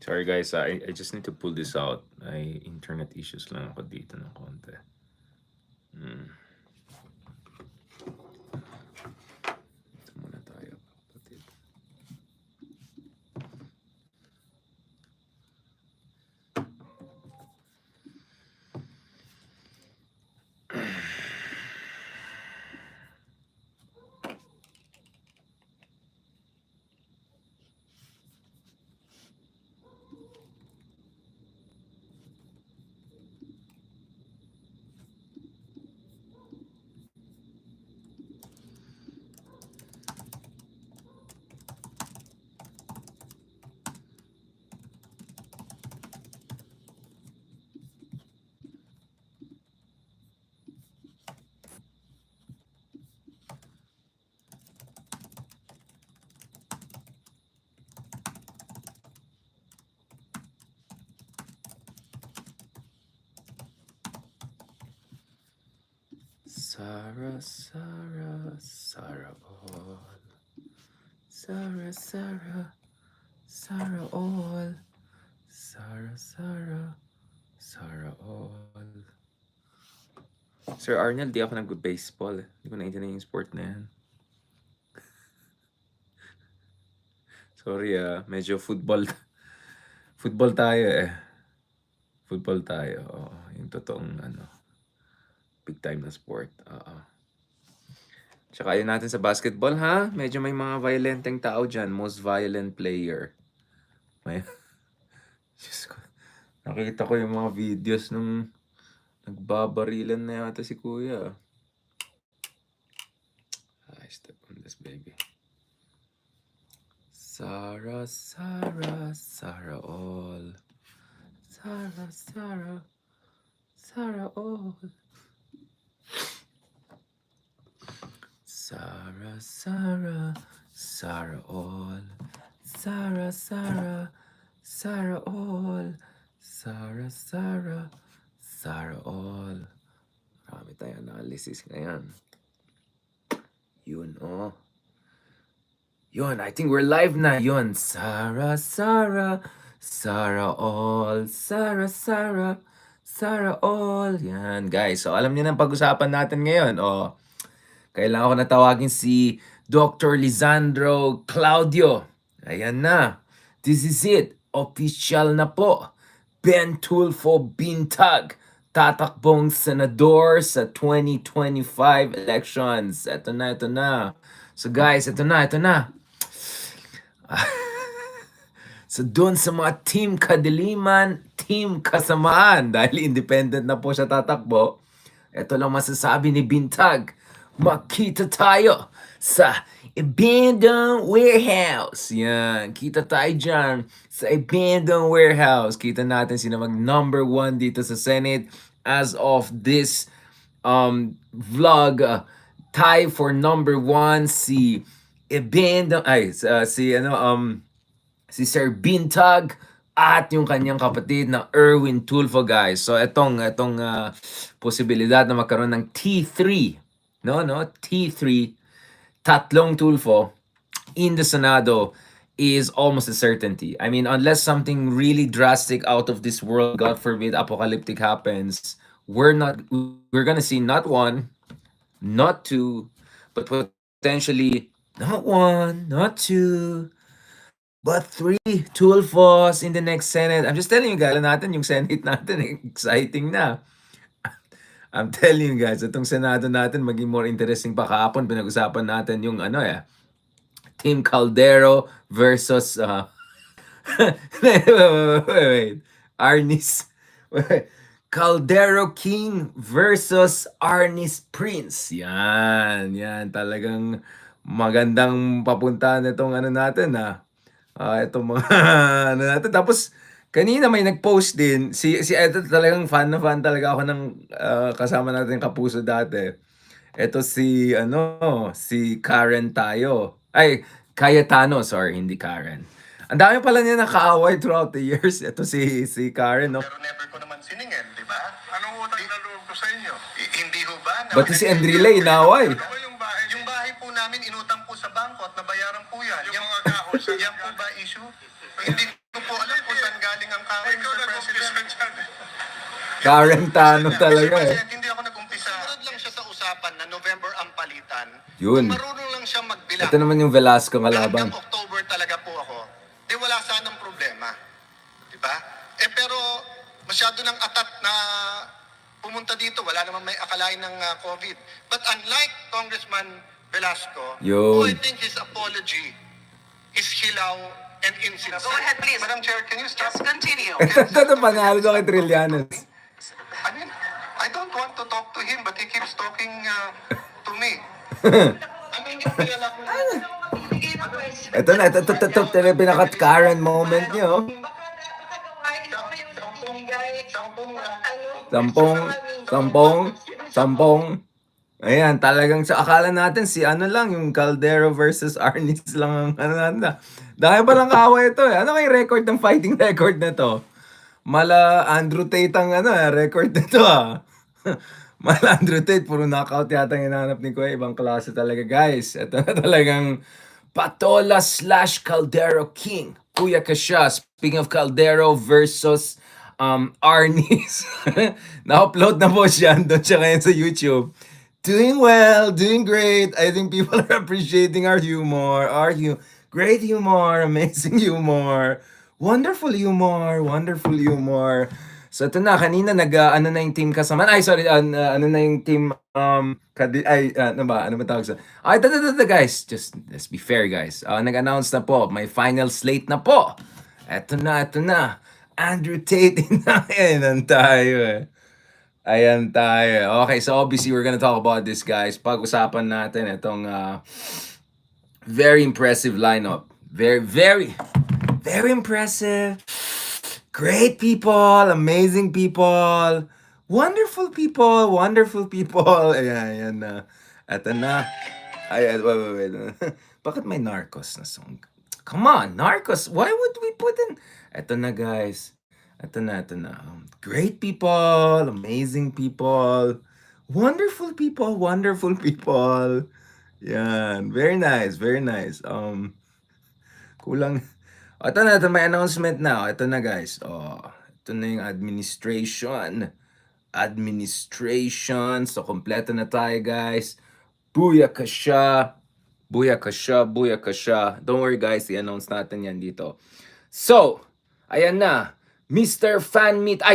Sorry guys, I just need to pull this out. Ay internet issues lang ako dito ng konti. Ito muna tayo, kapatid. Sarah, Sarah, Sarah all. Sarah, Sarah, Sarah all. Sarah, Sarah, Sarah all. Sir Arnold, di ako nag-baseball. Hindi ko naintindihan yung sport na yan. Sorry medyo football. Football tayo eh. Football tayo. Oo, yung totoong big time na sport. Oo. Tsaka yun natin sa basketball ha. Medyo may mga violenteng tao dyan. Most violent player. May... Diyos ko. Nakita ko yung mga videos nung nagbabarilan na yata si kuya. I step on this baby. Sarah, Sarah, Sarah all. Sarah, Sarah, Sarah all. Sarah, Sarah, Sarah all. Sarah, Sarah, Sarah all. Sarah, Sarah, Sarah all. Marami tayong analysis ngayon. Yun, oh. Yun, I think we're live na. Yun, Sarah, Sarah, Sarah all. Sarah, Sarah, Sarah all. Yan, guys. So, alam niyo na ang pag-usapan natin ngayon. Oh, kailangan ko na tawagin si Dr. Lisandro Claudio. Ayan na. This is it. Official na po. Ben Tulfo Bintag. Tatakbong senador sa 2025 elections. Ito na, ito na. So guys, ito na, ito na. So doon sa mga Team Kadiliman, Team Kasamaan, dahil independent na po siya tatakbo, ito lang masasabi ni Bintag, makita tayo sa abandoned warehouse. Yan, kita tayo dyan sa abandoned warehouse. Kita natin sino mag number 1 dito sa Senate as of this vlog. Tie for number 1 si si Sir Bintag at yung kanyang kapatid na Erwin Tulfo, guys. So etong posibilidad na magkaroon ng T3, T3, tatlong Tulfo in the Senado is almost a certainty. I mean, unless something really drastic out of this world, God forbid, apocalyptic happens, we're gonna see not one, not two, but potentially not one, not two, but 3 Tulfos in the next Senate. I'm just telling you guys, natin yung Senate natin, exciting na. I'm telling you guys, itong Senado natin maging more interesting pa. Kahapon pinag-usapan natin yung Team Caldero versus wait. Arnis Caldero King versus Arnis Prince. Yan talagang magandang papuntahan itong natin itong mga natin. Tapos kanina may nag-post din si ito, talagang fan na fan talaga ako ng kasama natin kapuso dati. Ito si si Karen tayo. Ay, Cayetano, sorry, hindi Karen. Ang dami pala niya nakaaway throughout the years. Ito si Karen, no? Pero never ko naman siningin, di ba? Anong utang na loob ko sa inyo? Hindi ho ba? Ba't si Andrile inaway? Ano ba yung bahay? Yung bahay po namin, inutang po sa bangko at nabayaran po yan. Yung mga kahoy, yan po ba issue? Hindi ko po alam kung saan dumating ang Karen, Mr. President. Karentano talaga eh. Hindi ako nag-umpisa. Sumunod lang siya sa usapan na November ang palitan. Yun. Kung marunong lang siya magbilang. Ito naman yung Velasco kalaban. Hanggang October talaga po ako. Di wala sanang problema. Diba? Pero masyado ng atat na pumunta dito. Wala naman may akalain ng COVID. But unlike Congressman Velasco, who I think his apology is hilaw and insincere. Go ahead, please. Madam Chair, can you stop? Just continue. Ito panalo daw kay Trillanes. I mean, I don't want to talk to him, but he keeps talking to me. I mean, yung pinala ko. Ito na, ito pinaka-Karen moment niyo. Sampung. Ayan, talagang sa akala natin si ano lang, yung Caldero versus Arnis lang ang ano. Dahil pa lang kaaway ito eh. Ano kayong record ng fighting record na to? Mala Andrew Tate ang record nito ah. Mala Andrew Tate, puro knockout yata ang hinahanap ni Kuya. Ibang klase talaga guys. Ito na talagang Patola / Caldero King. Kuya ka siya. Speaking of Caldero versus Arnis. Na-upload na po siya. Doon siya ngayon sa YouTube. Doing well, doing great. I think people are appreciating our humor. Great humor, amazing humor. Wonderful humor. So ito na, kanina ano na yung team Kasamaan. Ay, sorry, ano na yung team, ano ba tawag sa? Ay, ito guys, just let's be fair guys. Nag-announce na po, may final slate na po. Ito na. Andrew Tate, ayan tayo. Okay, so obviously we're gonna talk about this guys. Pag-usapan natin itong very impressive lineup. Very impressive. Great people, amazing people, wonderful people. Ayan na. Ito na. Wait. Bakit may Narcos na song? Come on, Narcos. Why would we put in? Ito na guys. Ito na. Great people, amazing people, wonderful people. Yan. Very nice. Kulang. Ito na, may announcement na. Ito na guys. Ito na yung administration. So, kompleto na tayo guys. Booyaka siya. Don't worry guys, i-announce natin yan dito. So, ayan na. Mr. Fan Meet.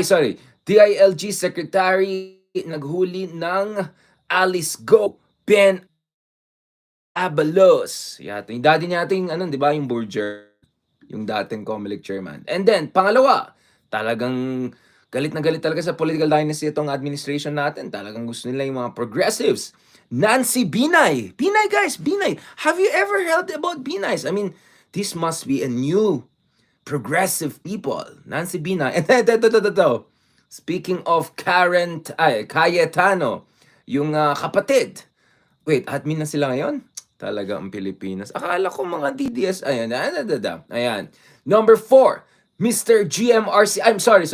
DILG Secretary naghuli ng Alice Go. Ben Abalos. Yung dati nating, di ba, yung Burger. Yung dating Comelec chairman. And then, pangalawa, talagang galit na galit talaga sa political dynasty itong administration natin. Talagang gusto nila yung mga progressives. Nancy Binay. Binay. Have you ever heard about Binays? I mean, this must be a new progressive people. Nancy Binay. And ito. Speaking of Cayetano, yung kapatid. Wait, admin na sila ngayon? Talaga ang Pilipinas. Akala ko mga DDS. Ayan. Number 4, Mr. GMRC. I'm sorry.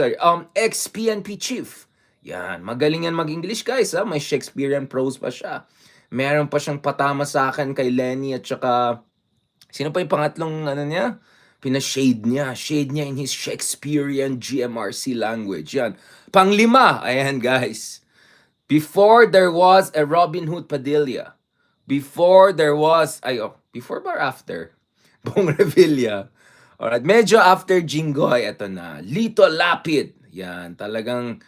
Ex-PNP chief. Yan. Magaling yan mag-English guys. May Shakespearean prose pa siya. Meron pa siyang patama sa akin kay Lenny at saka sino pa yung pangatlong niya? Pina-shade niya in his Shakespearean GMRC language. Yan. Panglima. Ayan guys. Before there was a Robin Hood Padilla. Before ba or after? Bong Revilla. Alright, medyo after Jinggoy, ito na. Lito Lapid. Yan, talagang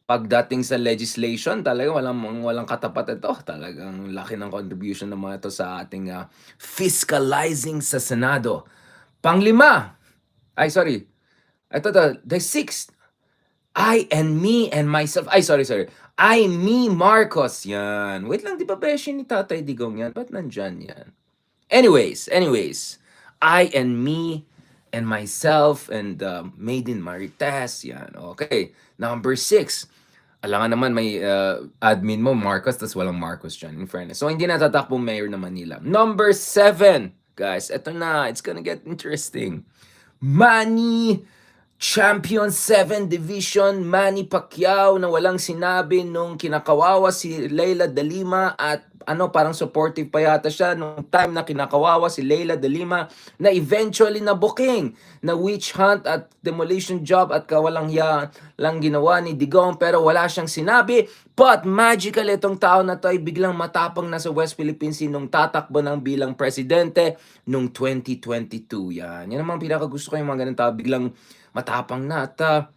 pagdating sa legislation, talagang walang katapat ito. Talagang laki ng contribution ng mga ito sa ating fiscalizing sa Senado. Panglima. Ito the 6th. I and me and myself. I, me, Marcos. Yan. Wait lang, di ba beshi ni Tatay Digong yan? Ba't nandyan yan? Anyways. I and me and myself and Maiden Marites. Yan. Okay. Number 6. Alangan naman may admin mo, Marcos, tas walang Marcos dyan, in fairness. So, hindi natatakbong mayor ng Manila. Number 7. Guys, eto na. It's gonna get interesting. Manny Champion 7 Division, Manny Pacquiao na walang sinabi nung kinakawawa si Leila de Lima at parang supportive pa yata siya nung time na kinakawawa si Leila de Lima na eventually na booking na witch hunt at demolition job at kawalang hiya lang ginawa ni Digong pero wala siyang sinabi. But magical itong tao na to ay biglang matapang na sa West Philippine Sea nung tatakbo ng bilang presidente nung 2022. Yan naman pinakagusto ko yung mga ganun tao, biglang matapang na at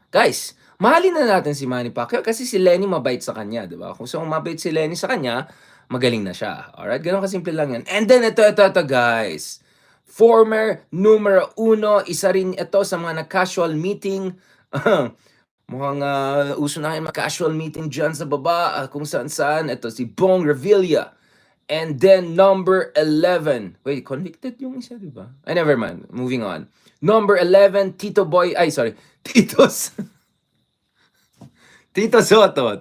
guys, mahalin na natin si Manny Pacquiao kasi si Lenny mabait sa kanya, di ba? Kung so mabait si Lenny sa kanya, magaling na siya. Alright? Ganun kasimple lang yan. And then, ito, guys. Former numero uno, isa rin ito sa mga nag-casual meeting. Mukhang uso na kayo mag-casual meeting dyan sa baba, kung saan-saan. Ito si Bong Revilla. And then, number 11. Wait, convicted yung isa, di ba? Ay, never mind. Moving on. Number 11, Tito Boy. Ay, sorry. Titos. Tito Soto.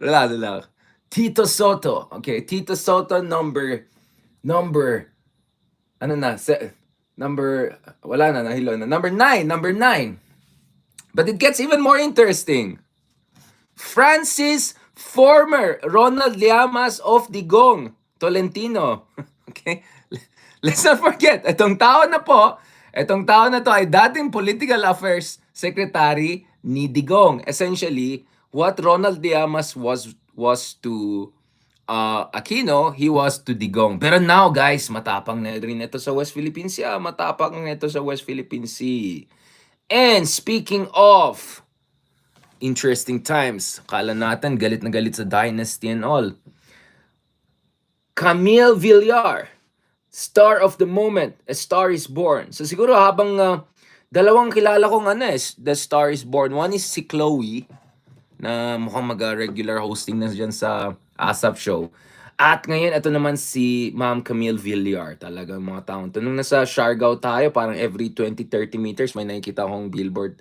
Wala. Tito Soto. Okay, Tito Soto number, ano na, wala na, nahilo na. Number 9. But it gets even more interesting. Francis former Ronald Llamas of Digong, Tolentino. Okay? Let's not forget, itong tao na to ay dating Political Affairs Secretary ni Digong. Essentially, what Ronald Llamas was to Aquino, he was to Digong. Pero now, guys, matapang na rin ito sa West Philippine Sea. And speaking of interesting times, kala natin galit na galit sa dynasty and all. Camille Villar, star of the moment, A Star is Born. So siguro habang dalawang kilala kong The Star is Born. One is si Chloe, na mukhang mag-regular hosting na dyan sa ASAP show. At ngayon, ito naman si Ma'am Camille Villar. Talagang mga taong to. Nung nasa Siargao tayo, parang every 20-30 meters, may nakikita akong billboard.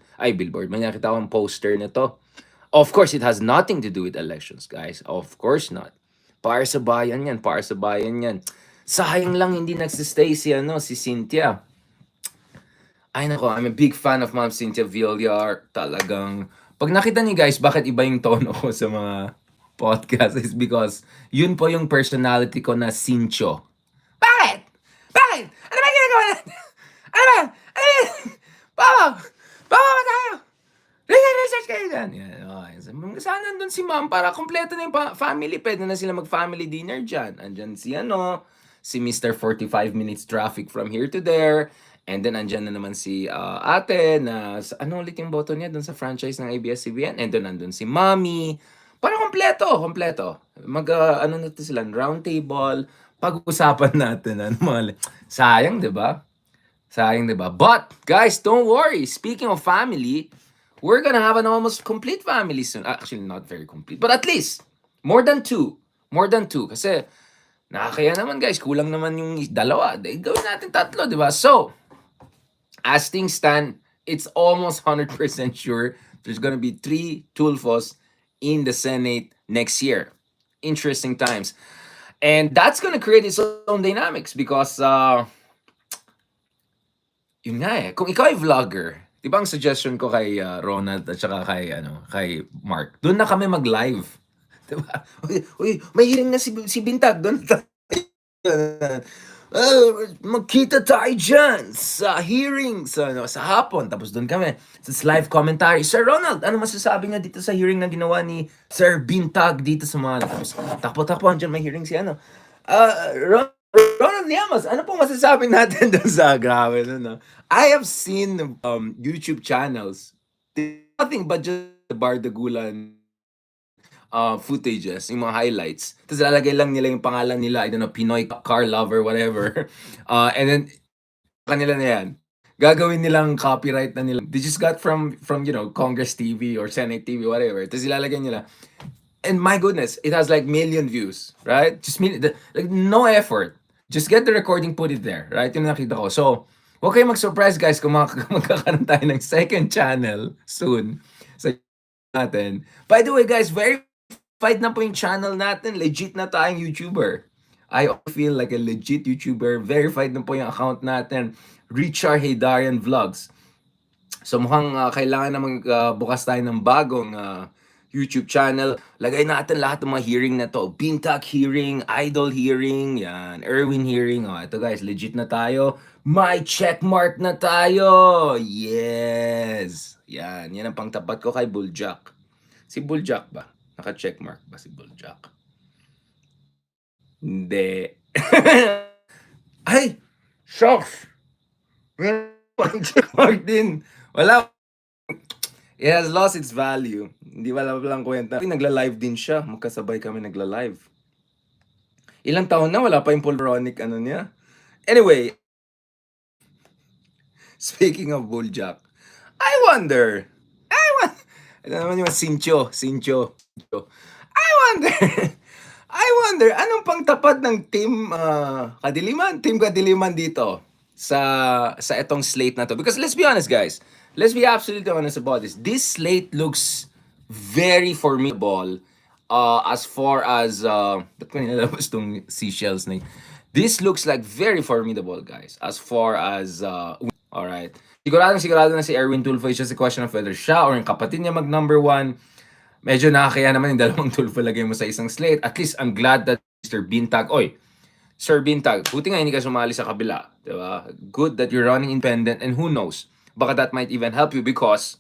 May nakikita akong poster nito. Of course, it has nothing to do with elections, guys. Of course not. Para sa bayan yan. Sayang lang hindi nagsistay si Cynthia. Ay nako, I'm a big fan of Ma'am Cynthia Villar. Talagang, pag nakita niyo guys, bakit iba yung tono ko sa mga podcast is because yun po yung personality ko na Cincho. Bakit? Ano ba ginagawa natin? Ano ba? Papa ba tayo? Research kayo dyan. Sana nandun si Ma'am para kompleto na yung family. Pwede na sila mag-family dinner dyan. Andyan si Mr. 45 minutes traffic from here to there. And then, andyan na naman si ate na, ano ulit yung boto niya dun sa franchise ng ABS-CBN? And then, nandun si Mommy. Para kompleto. Na to sila, round table, pag-usapan natin. Sayang, di ba? But, guys, don't worry. Speaking of family, we're gonna have an almost complete family soon. Actually, not very complete. But at least, more than two. Kasi, nakakaya naman, guys. Kulang naman yung dalawa. Gawin natin tatlo, di ba? So, as things stand, it's almost 100% sure there's gonna be 3 Tulfos in the Senate next year. Interesting times. And that's gonna create its own dynamics because, yun nga kung ikaw ay vlogger, di ba ang suggestion ko kay Ronald at saka kay Mark, doon na kami mag-live. Di ba? Uy, may hearing na si Bintag, doon tayo. Magkita tayo dyan sa hearing sa hapon. Tapos doon kami sa live commentary. Sir Ronald, ano masasabi niya dito sa hearing na ginawa ni Sir Bintag dito sa mga tapos takpo dyan may hearing si Ronald Llamas, ano pong masasabi natin doon sa grabe I have seen YouTube channels, nothing but just the Bardagulan footages, yung mga highlights. Tapos lalagay lang nila yung pangalan nila, I don't know, Pinoy car lover, whatever. And then, kanila na yan. Gagawin nilang copyright na nila. They just got from Congress TV or Senate TV, whatever. Tapos ilalagay nila. And my goodness, it has like million views, right? Just like no effort. Just get the recording, put it there, right? Yung nakita ko. So, huwag kayong mag-surprise guys kung magkakaroon tayo ng second channel soon sa natin. By the way guys, verified na po yung channel natin. Legit na tayong YouTuber. I feel like a legit YouTuber. Verified na po yung account natin. Richard Haydarian Vlogs. So mukhang kailangan na magbukas tayo ng bagong YouTube channel. Lagay natin lahat ng mga hearing na to. Bintag hearing, Idol hearing, yan, Erwin hearing. Oh, ito guys, legit na tayo. May checkmark na tayo! Yes! Yan ang pangtapat ko kay Buljak. Si Buljak ba? Naka-checkmark ba si Buljak? Hindi. Ay! Shocks! Meron pang checkmark din. Wala. It has lost its value. Hindi wala lang kwenta. Nagla-live din siya. Magkasabay kami nagla-live. Ilang taon na, wala pa yung pulveronic ano niya. Anyway, speaking of Buljak, I wonder, ano naman yung Sincho. I wonder, I wonder, anong pangtapat ng team Team Kadiliman dito sa itong slate na to? Because let's be honest guys, let's be absolutely honest about this. This slate looks very formidable as far as, ba't ko nilalabas tong seashells na yun? This looks like very formidable guys as far as, alright. Sigurado na si Erwin Tulfo. It's just a question of whether siya or yung kapatid niya mag number one. Medyo nakakaya naman yung dalawang Tulfo lagay mo sa isang slate. At least I'm glad that Mr. Bintag, Sir Bintag, buti nga hindi ka sumali sa kabila. Diba? Good that you're running independent, and who knows, baka that might even help you because,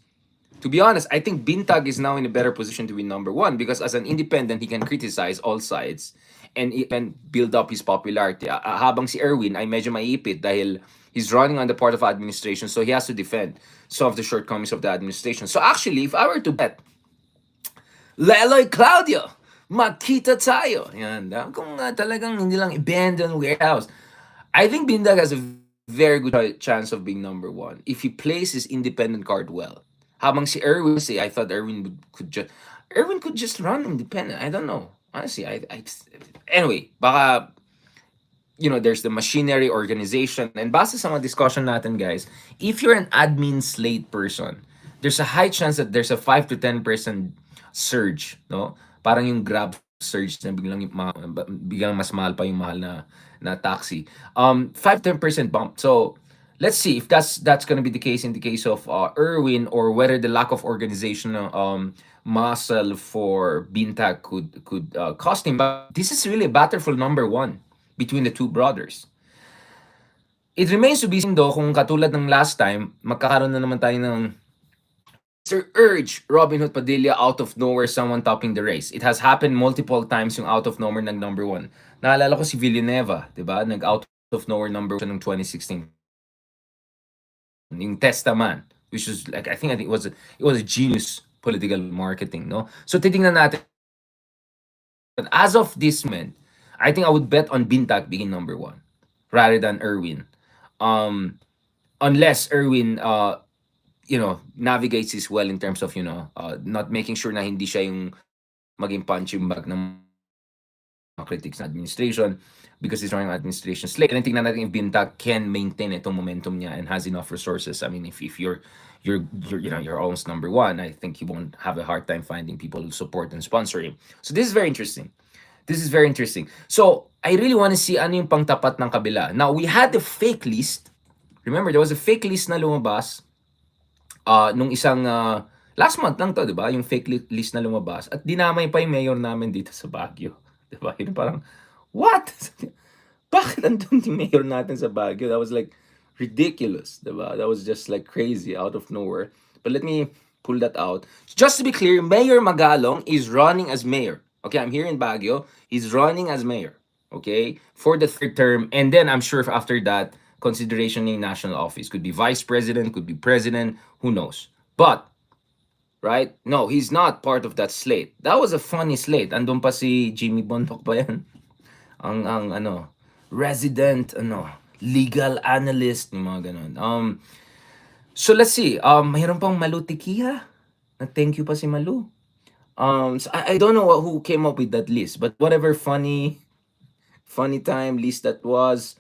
to be honest, I think Bintag is now in a better position to win number one because as an independent, he can criticize all sides and he can build up his popularity. Habang si Erwin ay medyo maiipit dahil he's running on the part of administration, so he has to defend some of the shortcomings of the administration. So actually, if I were to bet, Leloy Claudio, makita tayo. Yan. Kung talagang hindi lang abandoned warehouse. I think Bindag has a very good chance of being number one if he plays his independent card well. Habang si Erwin, I thought Erwin could just run independent. I don't know. Honestly, anyway, baka there's the machinery organization. And base sa mga discussion natin, guys, if you're an admin slate person, there's a high chance that there's a 5 to 10% surge, no? Parang yung Grab surge na biglang mas mahal pa yung mahal na taxi. 5-10% bump. So, let's see if that's going to be the case in the case of Erwin, or whether the lack of organizational muscle for Bintag could cost him. But this is really a battle for number one between the two brothers. It remains to be seen though kung katulad ng last time, magkakaroon na naman tayo ng Mr. Urge, Robin Hood Padilla, out of nowhere, someone topping the race. It has happened multiple times yung out of nowhere nag number one. Naalala ko si Villanueva, di ba? Nag out of nowhere number one ng 2016. Yung Testaman, which was like, I think it was a genius political marketing, no? So titingnan natin. But as of this moment, I think I would bet on Bintag being number one rather than Erwin. Unless Erwin navigates this well in terms of, not making sure na hindi siya yung maging punching bag ng critics na administration because he's running administration slate. And tingnan natin if Bintag can maintain itong momentum niya and has enough resources. I mean, if you're almost number one, I think you won't have a hard time finding people who support and sponsor him. So this is very interesting. So I really want to see ano yung pangtapat ng kabila. Now, we had the fake list. Remember, there was a fake list na lumabas nung isang last month lang to, 'di ba? Yung fake list na lumabas at dinamay pa yung mayor namin dito sa Baguio, 'di ba? Yun parang what? Bakit andun yung mayor natin sa Baguio? That was like ridiculous, 'di ba? That was just like crazy out of nowhere. But let me pull that out. Just to be clear, Mayor Magalong is running as mayor. Okay, I'm here in Baguio. He's running as mayor. Okay, for the third term, and then I'm sure after that, consideration in national office. Could be vice president, could be president, who knows. But, right? No, he's not part of that slate. That was a funny slate. Andun pa si Jimmy Bondoc pa yan. Ang resident, legal analyst, yung mga ganun. So let's see. Mayroon pang Malu Tikiha. Thank you pa si Malu. So I don't know who came up with that list, but whatever funny time list that was.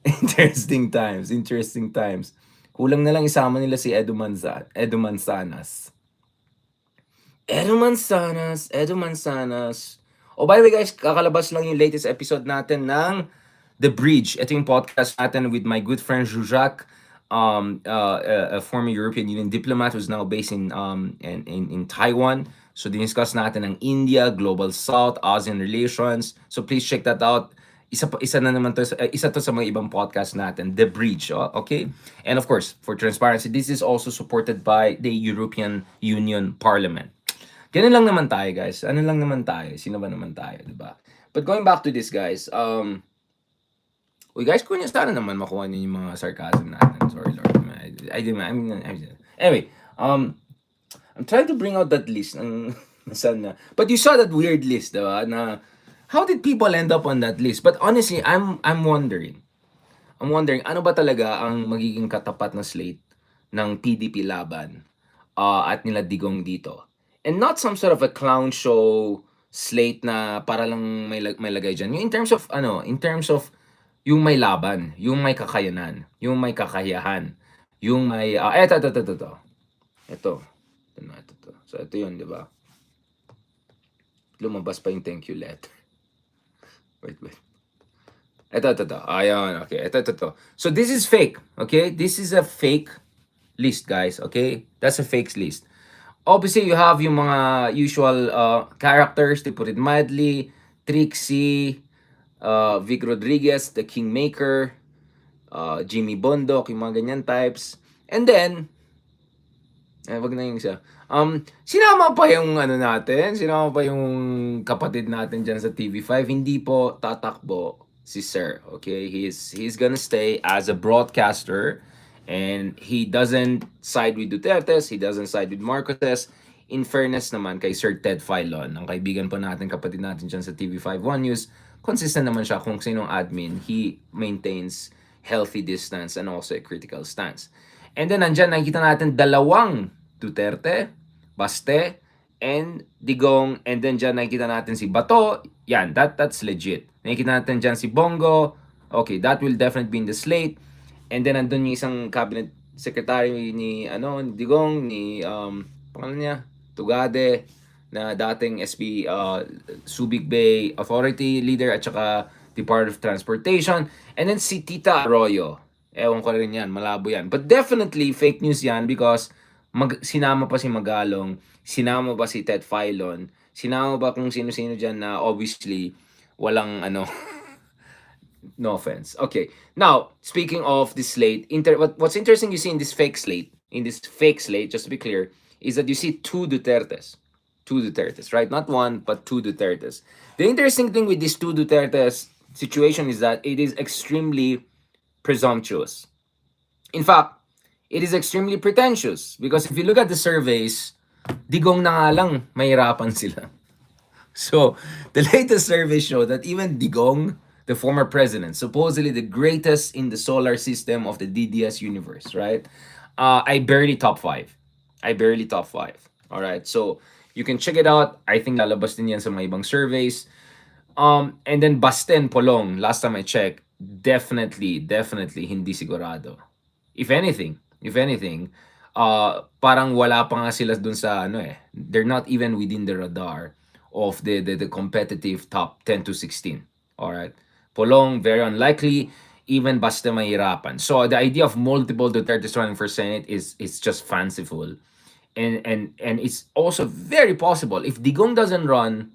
Interesting times. Kulang na lang isama nila si Edu Manzanas. Oh, by the way guys, kakalabas lang yung latest episode natin ng The Bridge. Ito yung podcast natin with my good friend Jujak. a former European Union diplomat who's now based in Taiwan. So diniscuss natin ang India, Global South, ASEAN relations. So please check that out. Isa na naman to, isa to sa mga ibang podcast natin, The Bridge, okay? And of course, for transparency, this is also supported by the European Union Parliament. Ganun lang naman tayo, guys. Ano lang naman tayo? Sino ba naman tayo, di ba? But going back to this, guys, uy, guys, kung nyo sana naman makuha niyo yung mga sarcasm natin. Sorry, Lord. Anyway, I'm trying to bring out that list ng sana. But you saw that weird list, diba? Na how did people end up on that list? But honestly, I'm wondering. Ano ba talaga ang magiging katapat na slate ng PDP laban at nila Digong dito? And not some sort of a clown show slate na para lang may lagay diyan. Yung in terms of yung may laban, yung may kakayanan, yung may kakayahan, yung may ito. Ito. So ito 'yun, 'di ba? Lumabas pa yung thank you letter. Wait. Ito. Ayan, okay. Ito. So this is fake, okay? This is a fake list, guys, okay? That's a fake list. Obviously, you have yung mga usual characters, to put it mildly. Trixie, Vic Rodriguez, the Kingmaker, Jimmy Bondok, yung mga ganyan types. And then, wag na yung isa. Sinama pa yung sinama pa yung kapatid natin dyan sa TV5. Hindi po tatakbo si Sir, okay? He's gonna stay as a broadcaster, and he doesn't side with Duterte's, he doesn't side with Marcos's. In fairness naman kay Sir Ted Filon, ang kaibigan po natin, kapatid natin dyan sa TV5 One News, consistent naman siya kung sinong admin. He maintains healthy distance and also a critical stance. And then nandyan nakikita natin dalawang Duterte, Baste, and Digong. And then dyan nakikita natin si Bato. Yan, that's legit. Nakikita natin dyan si Bongo. Okay, that will definitely be in the slate. And then nandun yung isang cabinet secretary ni Digong, ni pangalan niya, Tugade, na dating SB Subic Bay Authority leader at saka Department of Transportation. And then si Tita Arroyo. Ewan ko rin yan, malabo yan. But definitely fake news yan because sinama pa si Magalong, sinama pa si Ted Filon, sinama pa kung sino-sino dyan na obviously walang no offense. Okay. Now, speaking of this slate, what's interesting you see in this fake slate, just to be clear, is that you see two Dutertes. Two Dutertes, right? Not one, but two Dutertes. The interesting thing with these two Dutertes situation is that it is extremely presumptuous. In fact, it is extremely pretentious because if you look at the surveys, Digong na nga lang mahirapan sila. So, the latest surveys show that even Digong, the former president, supposedly the greatest in the solar system of the DDS universe, right? I barely top 5. All right, so you can check it out. I think lalabas din yan sa mga ibang surveys. And then Basten Polong, last time I checked, definitely hindi sigurado. If anything, parang wala pa nga sila dun sa they're not even within the radar of the competitive top 10 to 16. All right. Polong, very unlikely. Even Basta mahirapan. So the idea of multiple Dutertes running for Senate is just fanciful. And it's also very possible if Digong doesn't run,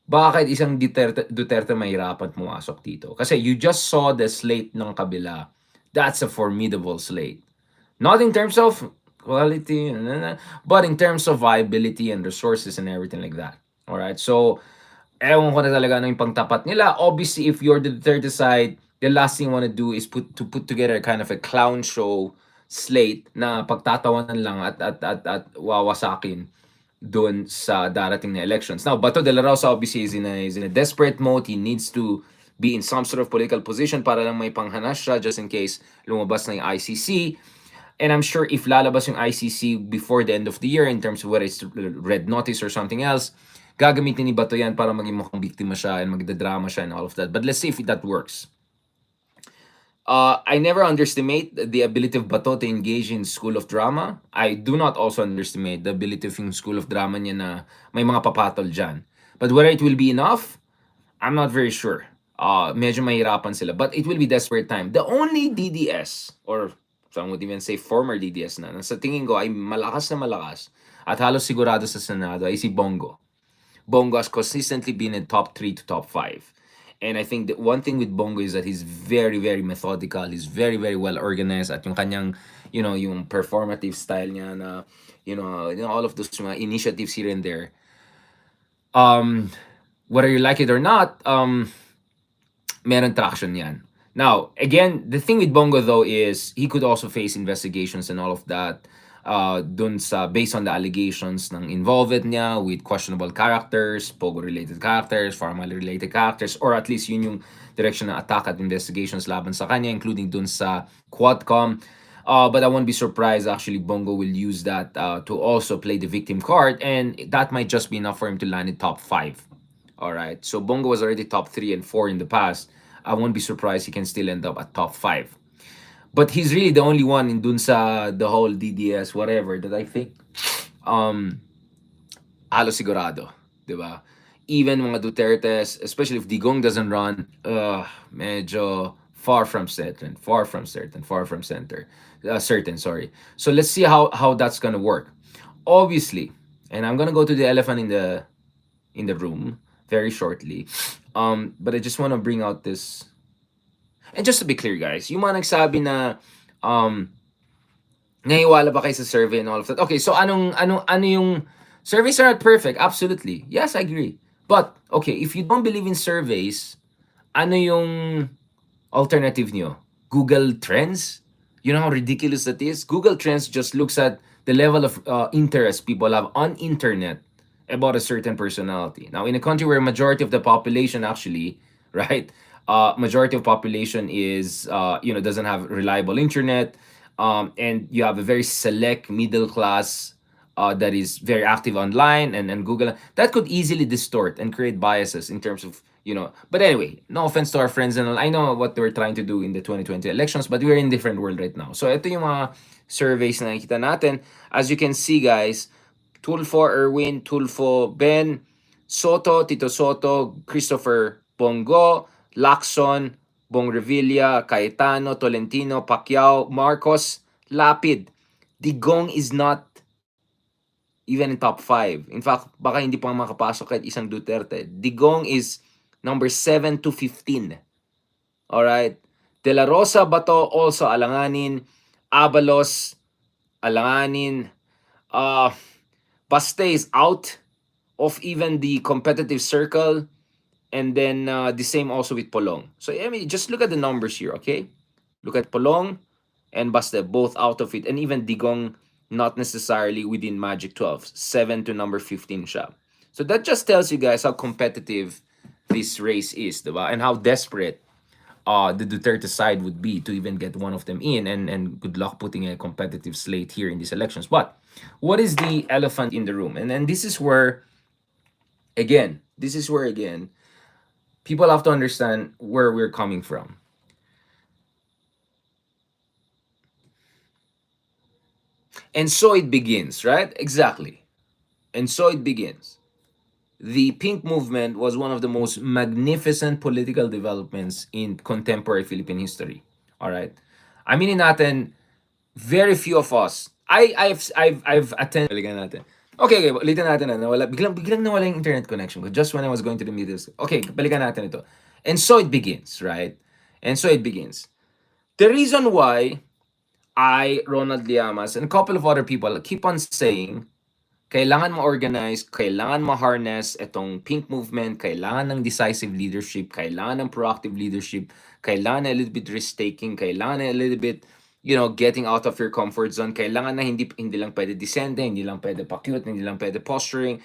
bakit isang Duterte mahirapan pumasok dito? Kasi you just saw the slate ng kabila. That's a formidable slate. Not in terms of quality, but in terms of viability and resources and everything like that. Alright, so ewan ko na talaga ano yung pangtapat nila. Obviously, if you're the Duterte side, the last thing you want to do is put together kind of a clown show slate na pagtatawanan lang at wawasakin doon sa darating na elections. Now, Bato de la Rosa obviously is in a desperate mode. He needs to be in some sort of political position para lang may panghanas siya just in case lumabas na yung ICC. And I'm sure if lalabas yung ICC before the end of the year in terms of whether it's red notice or something else, gagamitin ni Bato yan para maging mukhang biktima siya and magdadrama siya and all of that. But let's see if that works. I never underestimate the ability of Bato to engage in school of drama. I do not also underestimate the ability of yung school of drama niya na may mga papatol dyan. But whether it will be enough, I'm not very sure. Medyo mahirapan sila. But it will be desperate time. The only DDS, or some would even say former DDS na sa tingin ko ay malakas na malakas at halos sigurado sa Senado ay si Bongo. Bongo has consistently been in top 3 to top 5. And I think that one thing with Bongo is that he's very, very methodical. He's very, very well organized. At yung kanyang, yung performative style niya na, all of those mga initiatives here and there. Whether you like it or not, meron traction yan. Now, again, the thing with Bongo though is he could also face investigations and all of that. Dun sa based on the allegations ng involvement niya with questionable characters, Pogo-related characters, Pharma-related characters, or at least yun yung direction ng attack at investigations laban sa kanya, including dun sa Quadcom. But I won't be surprised actually Bongo will use that to also play the victim card, and that might just be enough for him to land in top 5. All right, so Bongo was already top 3 and 4 in the past. I won't be surprised he can still end up at top 5. But he's really the only one in dun sa the whole DDS whatever that I think halos sigurado, 'di ba? Even mga Dutertes, especially if Digong doesn't run, medyo far from certain, certain, sorry. So let's see how that's gonna work. Obviously, and I'm gonna go to the elephant in the room very shortly. But I just want to bring out this. And just to be clear, guys, yung mga nagsabi na nahiwala ba kayo sa survey and all of that. Okay, so ano yung surveys are not perfect, absolutely. Yes, I agree. But okay, if you don't believe in surveys, ano yung alternative nyo? Google Trends? You know how ridiculous that is? Google Trends just looks at the level of interest people have on internet about a certain personality. Now, in a country where majority of the population actually, right, majority of population is, doesn't have reliable internet, and you have a very select middle class that is very active online and Google, that could easily distort and create biases in terms of, but anyway, no offense to our friends and all. I know what they were trying to do in the 2020 elections, but we're in a different world right now. So ito yung mga surveys na nakikita natin. As you can see, guys, Tulfo Erwin, Tulfo Ben, Soto, Tito Soto, Christopher Bongo, Lacson, Bong Revilla, Cayetano, Tolentino, Pacquiao, Marcos, Lapid. Digong is not even in top 5. In fact, baka hindi pa makapasok kahit isang Duterte. Digong is number 7 to 15. Alright? De La Rosa Bato also alanganin. Abalos, alanganin. Baste is out of even the competitive circle. And then the same also with Polong. So I mean, just look at the numbers here, okay? Look at Polong and Baste, both out of it. And even Digong, not necessarily within Magic 12. 7 to number 15 siya. So that just tells you guys how competitive this race is, diba? And how desperate the Duterte side would be to even get one of them in. And good luck putting a competitive slate here in these elections. But what is the elephant in the room? And this is where, again, people have to understand where we're coming from. And so it begins, right? Exactly. And so it begins. The pink movement was one of the most magnificent political developments in contemporary Philippine history. All right. I mean, natin, very few of us. I've attended. Balikan natin. Okay, ulitin natin na nawala. Biglang nawala yung internet connection ko just when I was going to the media. Okay, balikan natin ito. And so it begins, right? And so it begins. The reason why Ronald Llamas, and a couple of other people keep on saying, kailangan ma-organize, kailangan ma-harness itong pink movement, kailangan ng decisive leadership, kailangan ng proactive leadership, kailangan na a little bit risk-taking, kailangan na a little bit, getting out of your comfort zone, kailangan na hindi lang pwede descende, hindi lang pwede pa-cute, hindi lang pwede posturing,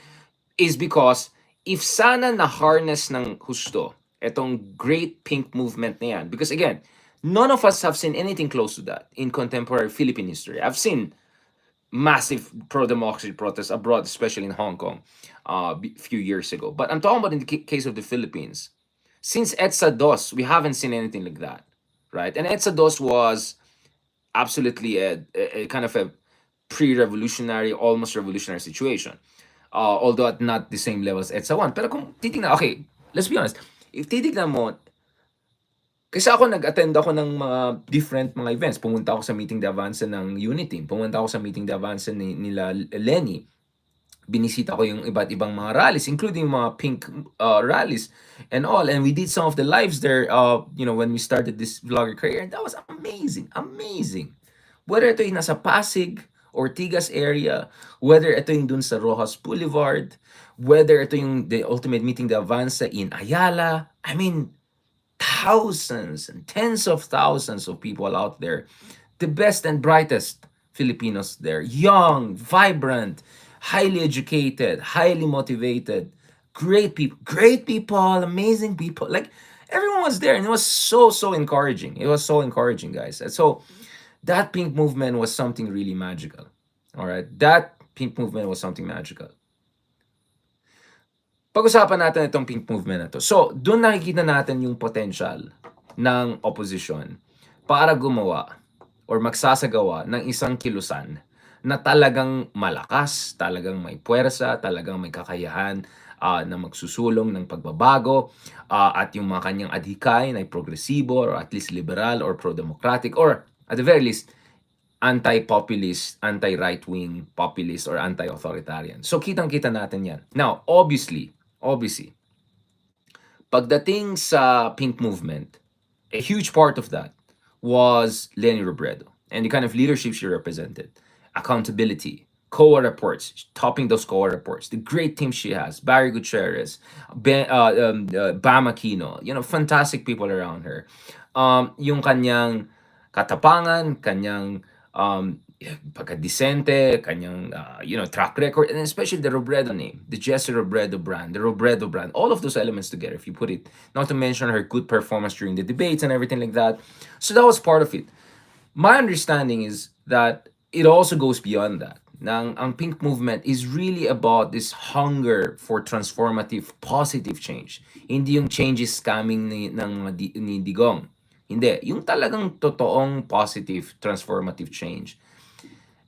is because if sana na-harness ng husto itong great pink movement na yan, because again, none of us have seen anything close to that in contemporary Philippine history. I've seen massive pro-democracy protests abroad, especially in Hong Kong, a few years ago. But I'm talking about in the case of the Philippines. Since EDSA DOS, we haven't seen anything like that, right? And EDSA DOS was absolutely a kind of a pre-revolutionary, almost revolutionary situation. Although at not the same level as EDSA 1. Pero kung titignan, okay, let's be honest. If titignan mo, Kasi ako nag-attend ako ng mga different mga events. Pumunta ako sa meeting de avance ng Unity, pumunta ako sa meeting de avance nila Lenny. Binisita ko yung iba't ibang mga rallies, including mga pink rallies and all. And we did some of the lives there, when we started this vlogger career. And that was amazing, amazing. Whether ito yung nasa Pasig, Ortigas area, whether ito yung dun sa Rojas Boulevard, whether ito yung the ultimate meeting de Avanza in Ayala. I mean, thousands and tens of thousands of people out there. The best and brightest Filipinos there. Young, vibrant, highly educated, highly motivated, great people, amazing people. Like everyone was there and it was so encouraging. It was so encouraging, guys. And so that pink movement was something really magical. All right? That pink movement was something magical. Pag-usapan natin itong pink movement na to. So, doon nakikita natin yung potential ng opposition para gumawa or magsasagawa ng isang kilusan na talagang malakas, talagang may puwersa, talagang may kakayahan na magsusulong ng pagbabago at yung mga kanyang adhikain ay progresibo or at least liberal or pro-democratic or at the very least anti-populist, anti-right-wing populist or anti-authoritarian. So kitang-kita natin yan. Now, obviously, pagdating sa pink movement, a huge part of that was Leni Robredo and the kind of leadership she represented. Accountability, COA reports, topping those COA reports, the great team she has, Barry Gutierrez, Bam Aquino, fantastic people around her. Yung kanyang katapangan, kanyang pagka-decente, kanyang track record, and especially the Robredo name, the Jesse Robredo brand, the Robredo brand, all of those elements together, if you put it, not to mention her good performance during the debates and everything like that. So that was part of it. My understanding is that it also goes beyond that. Ang pink movement is really about this hunger for transformative, positive change. Hindi yung changes coming ni Digong. Hindi. Yung talagang totoong positive, transformative change.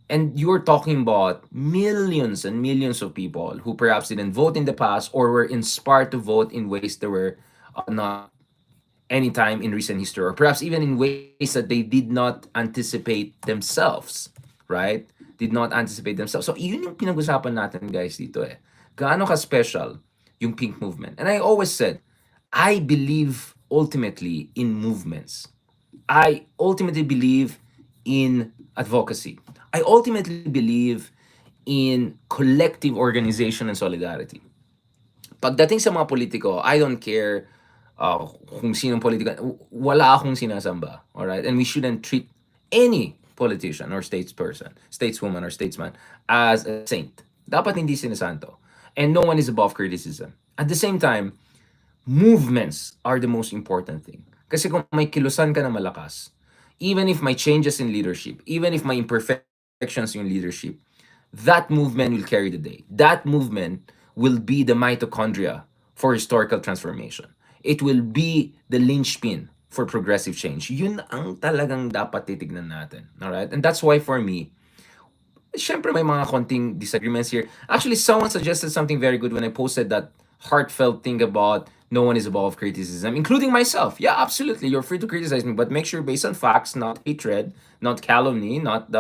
And you're talking about millions and millions of people who perhaps didn't vote in the past or were inspired to vote in ways that were not any time in recent history, or perhaps even in ways that they did not anticipate themselves, right? Did not anticipate themselves. So, yun yung pinag-usapan natin, guys, dito eh. Gaano ka-special yung pink movement? And I always said, I believe ultimately in movements. I ultimately believe in advocacy. I ultimately believe in collective organization and solidarity. Pagdating sa mga politiko, I don't care kung sinong politiko, wala akong sinasamba. Alright? And we shouldn't treat any politician or stateswoman or statesman as a saint. Dapat hindi sinasanto. And no one is above criticism. At the same time, movements are the most important thing. Kasi kung may kilusan ka na malakas, even if may changes in leadership, even if may imperfections in leadership, that movement will carry the day. That movement will be the mitochondria for historical transformation. It will be the linchpin for progressive change. Yun ang talagang dapat titignan natin. Alright? And that's why for me, syempre may mga konting disagreements here. Actually, someone suggested something very good when I posted that heartfelt thing about no one is above criticism, including myself. Yeah, absolutely. You're free to criticize me, but make sure based on facts, not hatred, not calumny, not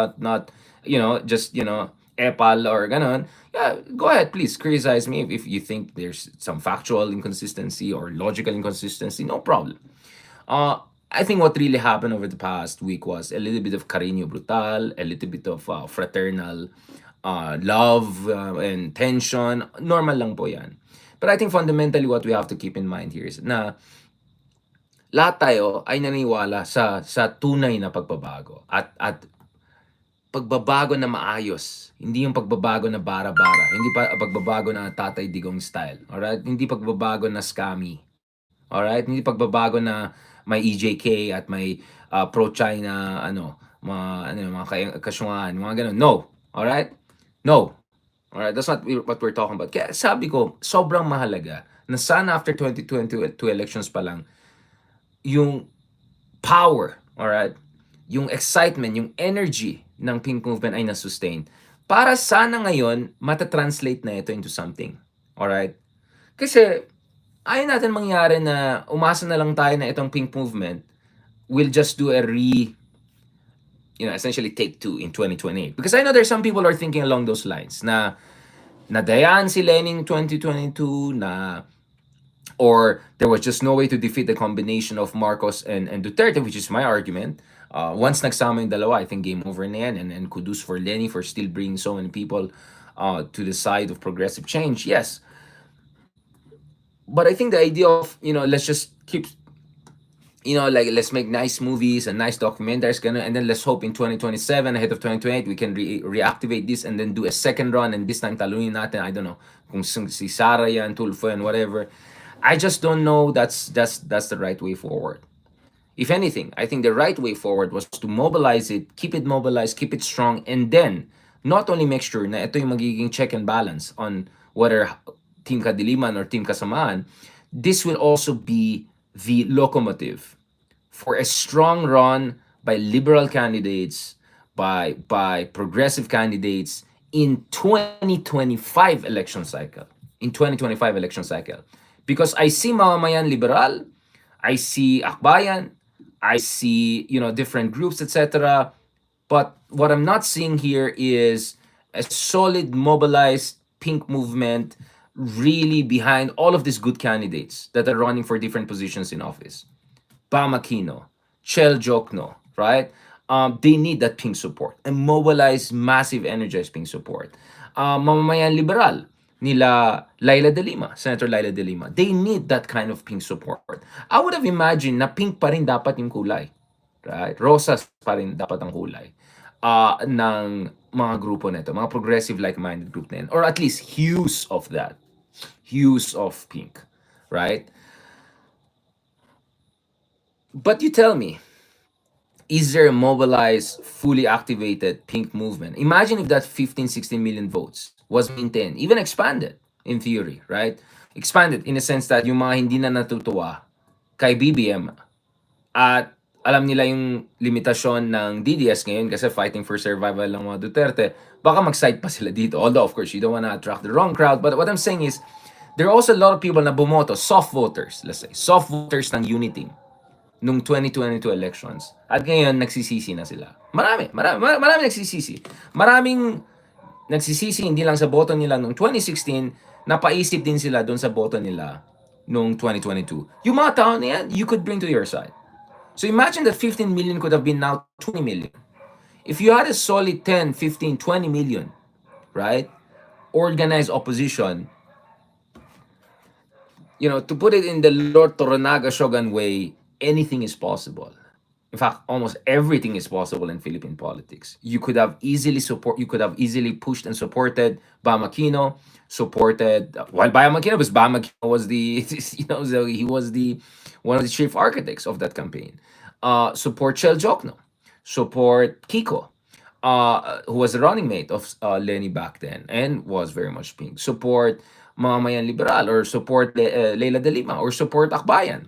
just epal or ganon. Yeah, go ahead, please criticize me if you think there's some factual inconsistency or logical inconsistency. No problem. I think what really happened over the past week was a little bit of cariño brutal, a little bit of fraternal love and tension. Normal lang po yan. But I think fundamentally what we have to keep in mind here is na lahat tayo ay naniniwala sa tunay na pagbabago at pagbabago na maayos. Hindi yung pagbabago na bara-bara. Hindi pagbabago na Tatay Digong style. Alright? Hindi pagbabago na scammy. Alright? Hindi pagbabago na may EJK at may pro-China mga kasyungan, mga ganun. No. Alright? No. Alright? That's not what we're talking about. Kaya sabi ko, sobrang mahalaga na sana after 2022 elections pa lang, yung power, alright? Yung excitement, yung energy ng pink movement ay na-sustain. Para sana ngayon, mata-translate na ito into something. Alright? Kasi, ayaw natin mangyari na umasa na lang tayo na itong pink movement we'll just do a essentially take two in 2028. Because I know there's some people are thinking along those lines na nadayaan si Lenin 2022 na or there was just no way to defeat the combination of Marcos and Duterte, which is my argument. Once nagsama yung dalawa, I think game over na yan. And kudos for Lenny for still bringing so many people to the side of progressive change. Yes. But I think the idea of, let's just keep, like let's make nice movies and nice documentaries, and then let's hope in 2027, ahead of 2028, we can reactivate this and then do a second run, and this time talunin natin, I don't know, kung si Sara yan, Tulfo and whatever. I just don't know that's the right way forward. If anything, I think the right way forward was to mobilize it, keep it mobilized, keep it strong, and then not only make sure na ito yung magiging check and balance on whether Team Kadiliman or Team Kasamaan, this will also be the locomotive for a strong run by liberal candidates, by progressive candidates in 2025 election cycle. In 2025 election cycle. Because I see mamamayan liberal, I see akbayan, I see, different groups, etc. But what I'm not seeing here is a solid, mobilized pink movement really behind all of these good candidates that are running for different positions in office. Bamakino, Chel Jokno, right? They need that pink support and mobilize massive, energized pink support. Mamamayan liberal, nila Laila de Lima, Senator Laila de Lima, they need that kind of pink support. I would have imagined na pink pa rin dapat yung kulay. Right? Rosas pa rin dapat ang kulay ng mga grupo nito, mga progressive like-minded group na yan. Or at least hues of that. Hues of pink. Right? But you tell me, is there a mobilized, fully activated pink movement? Imagine if that 15, 16 million votes was maintained, even expanded in theory, right? Expanded in a sense that yung mga hindi na natutuwa kay BBM at alam nila yung limitasyon ng DDS ngayon kasi fighting for survival ng mga Duterte, baka mag-side pa sila dito. Although, of course, you don't wanna attract the wrong crowd. But what I'm saying is, there are also a lot of people na bumoto, soft voters, let's say, soft voters ng Unity nung 2022 elections. At ngayon, nagsisisi na sila. Marami nagsisisi. Maraming nagsisisi hindi lang sa boto nila nung 2016, napaisip din sila doon sa boto nila nung 2022. Yung mga tao na yan, you could bring to your side. So imagine that 15 million could have been now 20 million. If you had a solid 10, 15, 20 million, right? Organized opposition, to put it in the Lord Toranaga Shogun way, anything is possible. In fact, almost everything is possible in Philippine politics. You could have easily pushed and supported Bam Aquino, while Bam Aquino, because Bam Aquino was he was the one of the chief architects of that campaign. Support Chel Jokno, support Kiko, who was the running mate of Lenny back then and was very much pink. Support Mamamayan Liberal, or support Leila de Lima, or support Akbayan.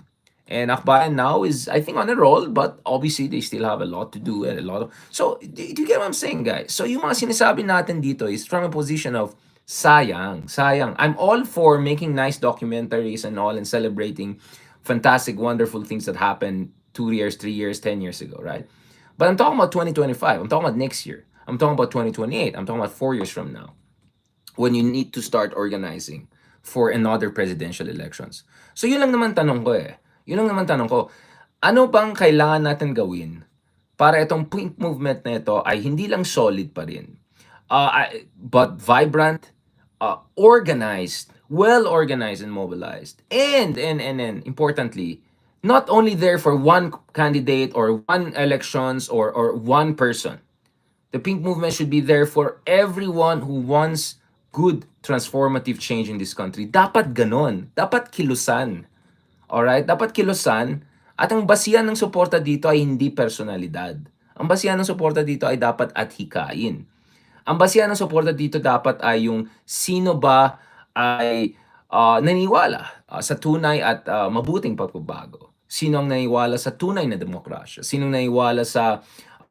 And Akbayan now is, I think, on a roll, but obviously they still have a lot to do and a lot of... So, do you get what I'm saying, guys? So, yung mga sinasabi natin dito is from a position of sayang. I'm all for making nice documentaries and all and celebrating fantastic, wonderful things that happened 2 years, 3 years, 10 years ago, right? But I'm talking about 2025. I'm talking about next year. I'm talking about 2028. I'm talking about 4 years from now, when you need to start organizing for another presidential elections. So yun lang naman tanong ko ano bang kailangan natin gawin para itong pink movement na ito ay hindi lang solid pa rin, but vibrant, organized, well organized and mobilized, and importantly, not only there for one candidate or one elections or one person. The pink movement should be there for everyone who wants good transformative change in this country. Dapat ganon. Dapat kilusan. Alright? Dapat kilusan. At ang basihan ng suporta dito ay hindi personalidad. Ang basihan ng suporta dito ay dapat athikain. Ang basihan ng suporta dito dapat ay yung sino ba ay naniwala sa tunay at mabuting pagbabago. Sino ang naniwala sa tunay na demokrasya? Sino ang naniwala sa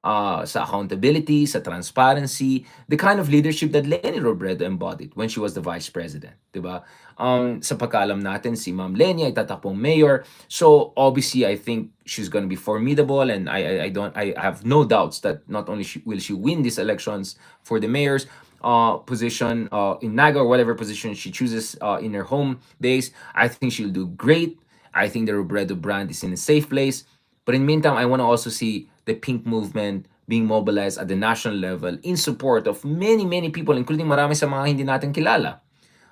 sa accountability, sa transparency, the kind of leadership that Leni Robredo embodied when she was the vice president, 'di ba? Sa pagkaalam natin, si Ma'am Leni ay tatakbong mayor. So obviously, I think she's going to be formidable, and I have no doubts that not only will she win these elections for the mayor's position in Naga, or whatever position she chooses in her home base. I think she'll do great. I think the Robredo brand is in a safe place. But in the meantime, I want to also see the pink movement being mobilized at the national level in support of many, many people, including marami sa mga hindi natin kilala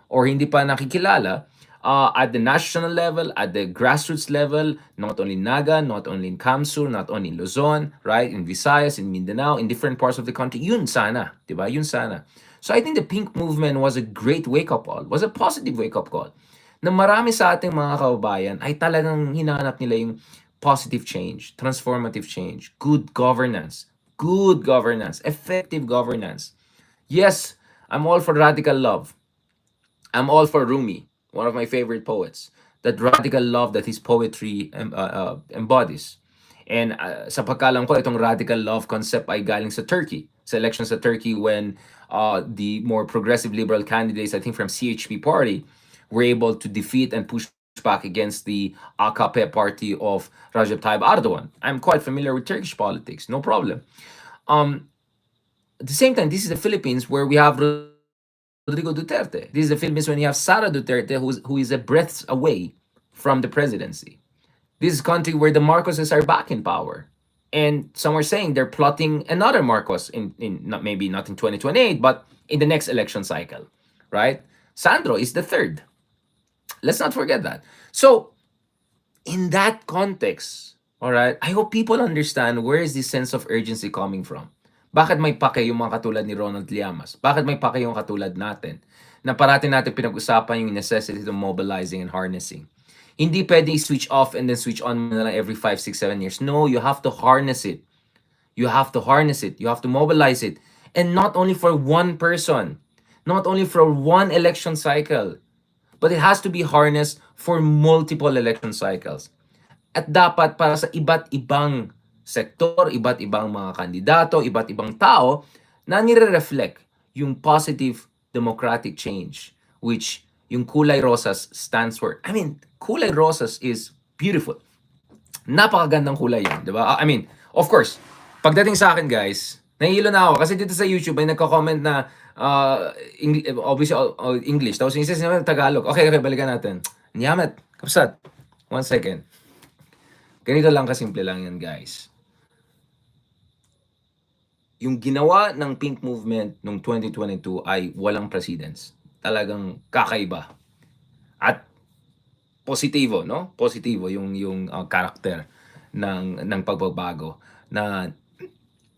or hindi pa nakikilala, at the national level, at the grassroots level, not only Naga, not only in Kamsur, not only in Luzon, right, in Visayas, in Mindanao, in different parts of the country. Yun sana, di ba? Yun sana. So I think the pink movement was a great wake-up call, was a positive wake-up call, na marami sa ating mga kababayan ay talagang hinahanap nila yung positive change, transformative change, good governance, effective governance. Yes, I'm all for radical love. I'm all for Rumi, one of my favorite poets. That radical love that his poetry embodies. And sa pagkalam ko, itong radical love concept ay galing sa Turkey. Sa elections sa Turkey when the more progressive liberal candidates, I think from CHP party, were able to defeat and push back against the AKP party of Recep Tayyip Erdogan. I'm quite familiar with Turkish politics, no problem. Um, at the same time, this is the Philippines where we have Rodrigo Duterte. This is the Philippines when you have Sara Duterte, who is a breaths away from the presidency. This is a country where the Marcoses are back in power. And some are saying they're plotting another Marcos in not maybe not in 2028, but in the next election cycle, right? Sandro is the third. Let's not forget that. So, in that context, all right, I hope people understand where is this sense of urgency coming from. Bakit may pake yung mga katulad ni Ronald Llamas? Bakit may pake yung katulad natin? Na parati natin pinag-usapan yung necessity of mobilizing and harnessing. Hindi pwede switch off and then switch on mo na lang every 5, 6, 7 years. No, you have to harness it. You have to harness it. You have to mobilize it. And not only for one person, not only for one election cycle, but it has to be harnessed for multiple election cycles. At dapat para sa iba't ibang sektor, iba't ibang mga kandidato, iba't ibang tao na nire-reflect yung positive democratic change which yung kulay rosas stands for. I mean, kulay rosas is beautiful. Napakagandang kulay yun, di ba? I mean, of course, pagdating sa akin guys, nahihilo na ako kasi dito sa YouTube may nagko-comment na obviously English. Tapos yung isa sinabi Tagalog. Okay, balikan natin. Nyamet, kapsat. 1 second. Ganito lang kasimple lang yan, guys. Yung ginawa ng Pink Movement noong 2022 ay walang precedence. Talagang kakaiba. At positibo, no? Positibo yung karakter ng pagbabago na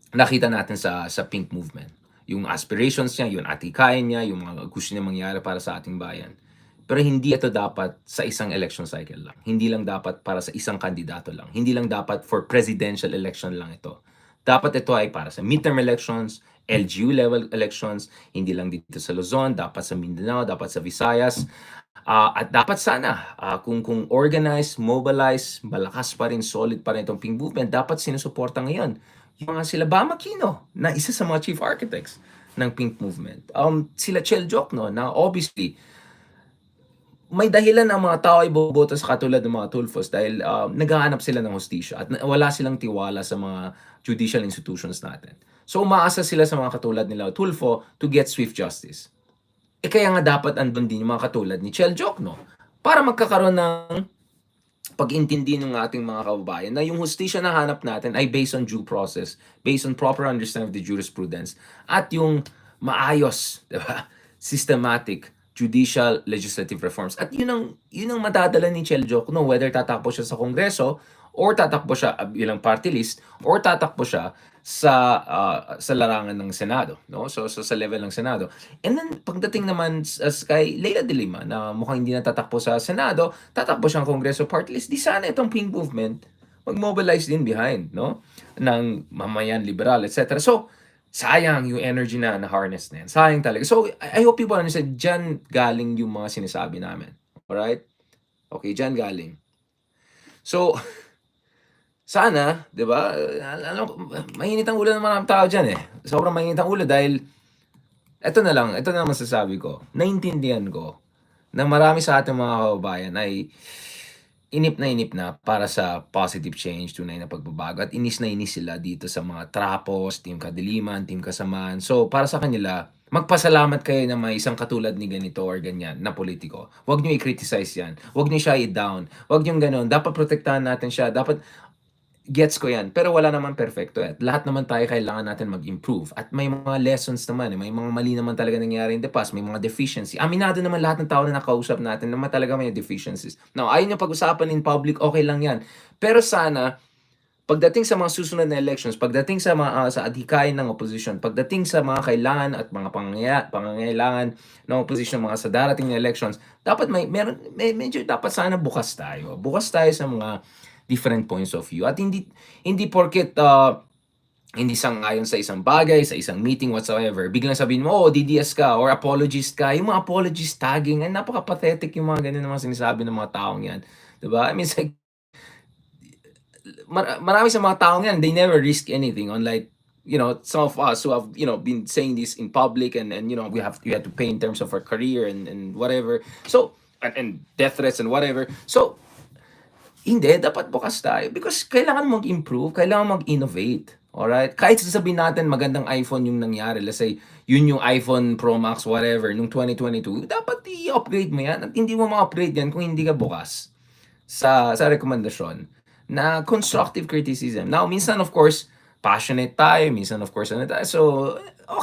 nakita natin sa Pink Movement. Yung aspirations niya, yung atikain niya, yung mga gusto niya mangyari para sa ating bayan. Pero hindi ito dapat sa isang election cycle lang. Hindi lang dapat para sa isang kandidato lang. Hindi lang dapat for presidential election lang ito. Dapat ito ay para sa midterm elections, LGU level elections, hindi lang dito sa Luzon, dapat sa Mindanao, dapat sa Visayas. At dapat sana, kung organized, mobilized, malakas pa rin, solid pa rin itong Pink Movement, dapat sinusuporta ngayon yung mga sila Bam Aquino, na isa sa mga chief architects ng Pink Movement. Sila Chel Jokno, na obviously, may dahilan ang mga tao ay boboto sa katulad ng mga Tulfos dahil naghahanap sila ng hustisya at wala silang tiwala sa mga judicial institutions natin. So umaasa sila sa mga katulad nila Tulfo to get swift justice. Kaya nga dapat andun din yung mga katulad ni Chel Jokno para magkakaroon ng pag-intindi ng ating mga kababayan na yung hustisya na hanap natin ay based on due process, based on proper understanding of the jurisprudence, at yung maayos, diba? Systematic judicial legislative reforms. At yun ang madadala ni Chel Jokno, whether tatakbo siya sa Kongreso or tatakbo siya bilang party list or tatakbo siya sa larangan ng Senado, no? So sa level ng Senado. And then pagdating naman kay Leila de Lima na mukhang hindi na tatakbo sa Senado, tatakbo siyang Kongreso party list. Di sana itong Pink Movement mag-mobilize din behind, no? Ng mamayan liberal, etc. So sayang yung energy na harness na yan. Sayang talaga. So I hope people understand, dyan galing yung mga sinasabi namin. Alright? Okay, dyan galing. So Sana, 'di ba? Alam ko mainit ang ulo ng maraming tao diyan, eh. Sobrang mainit ang ulo dahil ito na lang masasabi ko, naintindihan ko na marami sa ating mga kababayan ay inip na para sa positive change, tunay na pagbabago at inis sila dito sa mga trapos, Team Kadiliman, Team Kasamaan. So, para sa kanila, magpasalamat kayo na may isang katulad ni ganito or ganyan na politiko. Huwag niyo i-criticize yan. Huwag niyo siya i-down. Huwag niyo gano'n. Dapat protektahan natin siya. Dapat gets ko yan, pero wala naman perfecto eh. Lahat naman tayo kailangan natin mag-improve at may mga lessons naman eh. May mga mali naman talaga nangyari in the past, may mga deficiency. Aminado naman lahat ng tao na nakausap natin naman talaga may deficiencies. Now, ayun yung pag-usapan in public, okay lang yan. Pero sana, pagdating sa mga susunod na elections, pagdating sa mga sa adhikain ng opposition, pagdating sa mga kailangan at mga pangangailangan ng opposition mga sa darating na elections, dapat medyo dapat sana bukas tayo. Bukas tayo sa mga different points of view at hindi porket hindi sang-ayon sa isang bagay, sa isang meeting whatsoever, biglang sabihin mo, oh, DDS ka or apologist ka. Yung mga apologist tagging, ay napaka-pathetic yung mga ganun naman sinasabi ng mga taong yan. Diba? I mean, it's like, marami sa mga taong yan, they never risk anything. Unlike, some of us who have, been saying this in public and we have to pay in terms of our career and whatever. So, and death threats and whatever. So, hindi, dapat bukas tayo because kailangan mag-improve, kailangan mag-innovate. Alright? Kahit sasabihin natin magandang iPhone yung nangyari, let's say, yun yung iPhone Pro Max, whatever, nung 2022, dapat i-upgrade mo yan at hindi mo ma-upgrade yan kung hindi ka bukas sa rekomendasyon na constructive criticism. Now, minsan of course, passionate tayo, minsan of course, ano tayo. So,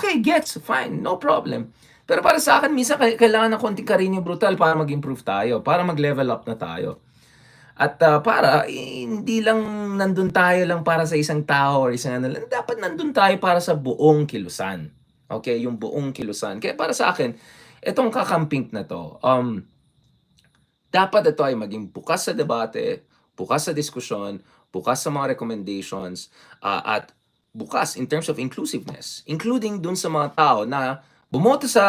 okay, gets, fine, no problem. Pero para sa akin, minsan kailangan ng konting karinyo brutal para mag-improve tayo, para mag-level up na tayo. At para hindi lang nandun tayo lang para sa isang tao or isang ano lang, dapat nandun tayo para sa buong kilusan. Okay, yung buong kilusan. Kaya para sa akin, itong kakamping na to, dapat ito ay maging bukas sa debate, bukas sa diskusyon, bukas sa mga recommendations, at bukas in terms of inclusiveness, including dun sa mga tao na bumoto sa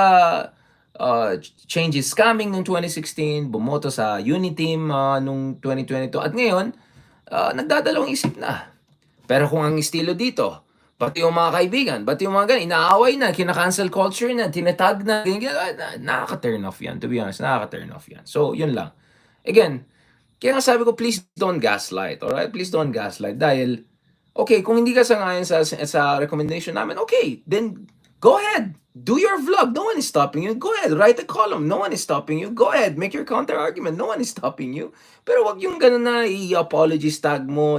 changes coming noong 2016, bumoto sa Uniteam noong 2022, at ngayon, nagdadalawang isip na. Pero kung ang estilo dito, pati yung mga kaibigan, pati yung mga ganyan, inaaway na, kina-cancel culture na, tinatag na, nakaka-turn off yan, to be honest, nakaka-turn off yan. So, yun lang. Again, kaya nga sabi ko, please don't gaslight, alright? Please don't gaslight dahil, okay, kung hindi ka sangayon sa recommendation namin, okay, then go ahead. Do your vlog. No one is stopping you. Go ahead. Write a column. No one is stopping you. Go ahead. Make your counter argument. No one is stopping you. Pero wag yung ganun na i-apology tag mo.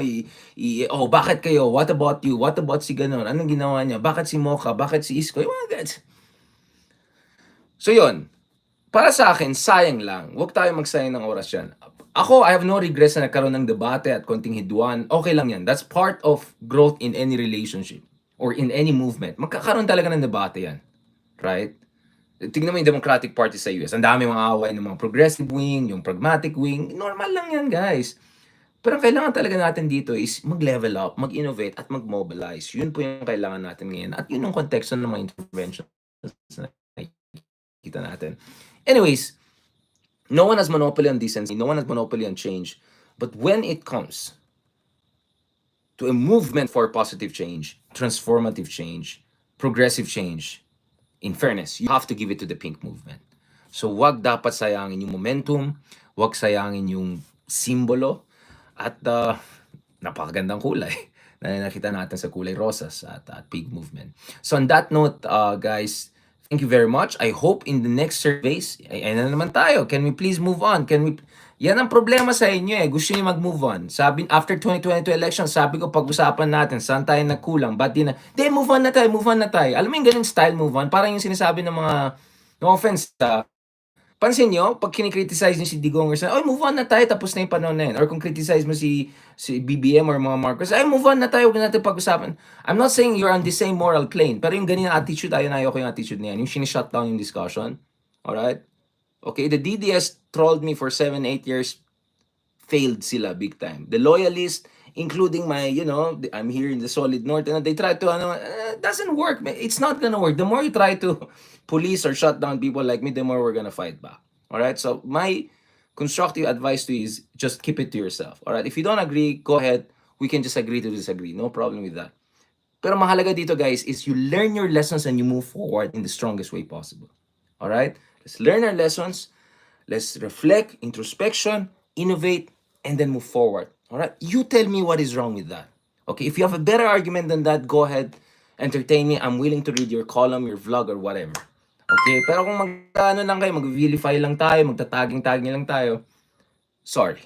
Oh, bakit kayo? What about you? What about si ganun? Anong ginawa niya? Bakit si Mocha? Bakit si Isko? Yung mga ganun. So yun. Para sa akin, sayang lang. Huwag tayo magsayang ng oras yan. Ako, I have no regrets na nagkaroon ng debate at konting hidwaan. Okay lang yan. That's part of growth in any relationship or in any movement. Magkakaroon talaga ng debate yan. Right? Tingnan mo yung Democratic Party sa US. Ang dami mga away ng mga progressive wing, yung pragmatic wing. Normal lang yan, guys. Pero kailangan talaga natin dito is mag-level up, mag-innovate, at mag-mobilize. Yun po yung kailangan natin ngayon. At yun yung konteksto ng mga interventions na nakikita natin. Anyways, no one has monopoly on decency. No one has monopoly on change. But when it comes to a movement for positive change, transformative change, progressive change, in fairness, you have to give it to the pink movement. So wag dapat sayangin yung momentum, wag sayangin yung simbolo, at napakagandang kulay na nakita natin sa kulay rosas at pink movement. So on that note, guys, thank you very much. I hope in the next surveys, ay na naman tayo. Can we please move on? Yan ang problema sa inyo eh. Gusto niyo mag-move on. Sabi, after 2022 election, sabi ko pag-usapan natin, saan tayo nagkulang, ba't di na, move on na tayo, move on na tayo. Alam mo yung ganun style move on? Parang yung sinasabi ng mga, no offense, pansin nyo, pag kinikriticize nyo si Digong or oh, move on na tayo, tapos na yung panahon na yun. Or kung criticize mo si BBM or mga Marcos, move on na tayo, huwag natin pag-usapan. I'm not saying you're on the same moral plane, pero yung ganyan attitude, ayoko yung attitude na yan. Yung sinishut down yung discussion. Alright? Okay, the DDS trolled me for 7-8 years. Failed sila big time. The loyalists, including my, I'm here in the solid north, and they try to, doesn't work. It's not gonna work. The more you try to police or shut down people like me, the more we're gonna fight back. All right. So my constructive advice to you is just keep it to yourself. All right. If you don't agree, go ahead. we can just agree to disagree. No problem with that. Pero mahalaga dito guys is you learn your lessons and you move forward in the strongest way possible. All right? Let's learn our lessons. Let's reflect, introspection, innovate, and then move forward. All right? You tell me what is wrong with that. Okay? If you have a better argument than that, go ahead, entertain me. I'm willing to read your column, your vlog, or whatever. Okay? Pero kung mag-ano lang kayo, mag-vilify lang tayo, magtataging-taging lang tayo, sorry.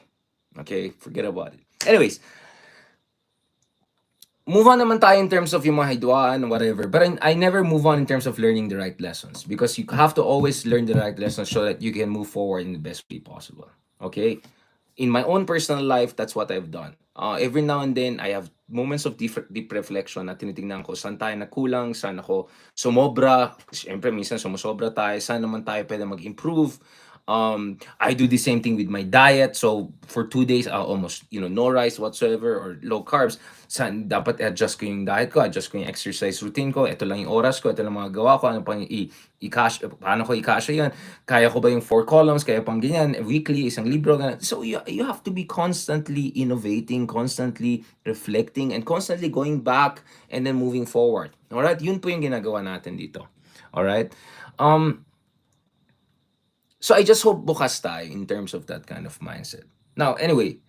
Okay? Forget about it. Anyways, move on naman tayo in terms of yung mga hidwaan, whatever. But I never move on in terms of learning the right lessons because you have to always learn the right lessons so that you can move forward in the best way possible. Okay? In my own personal life, that's what I've done. Every now and then, I have moments of deep reflection na tinitingnan ko saan tayo nakulang, saan ako sumobra. Siyempre, minsan sumusobra tayo, saan naman tayo pwede mag-improve. I do the same thing with my diet. So for 2 days, I'll almost, no rice whatsoever or low carbs. Dapat adjust ko yung diet ko, adjust ko yung exercise routine ko. Ito lang yung oras ko, ito lang mga gawa ko. Ano pang paano ko i-cash yan? Kaya ko ba yung 4 columns? Kaya pang ganyan, weekly, isang libro. Ganyan. So you have to be constantly innovating, constantly reflecting, and constantly going back and then moving forward. Alright? Yun po yung ginagawa natin dito. Alright? So I just hope bukas tayo in terms of that kind of mindset. Now, anyway,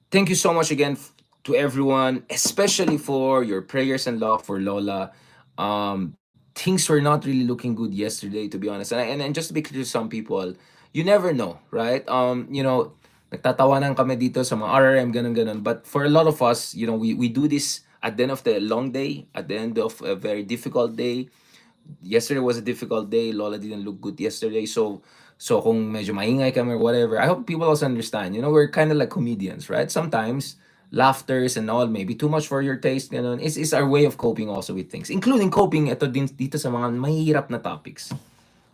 thank you so much again to everyone, especially for your prayers and love for Lola. Things were not really looking good yesterday, to be honest. And just to be clear to some people, you never know, right? Nagtatawanan kami dito sa mga RRM, ganun. But for a lot of us, we do this at the end of the long day, at the end of a very difficult day. Yesterday was a difficult day. Lola didn't look good yesterday. So kung medyo maingay kami or whatever, I hope people also understand. We're kind of like comedians, right? Sometimes laughters and all maybe too much for your taste, ganun, is our way of coping also with things. Including coping ito din dito sa mga mahihirap na topics.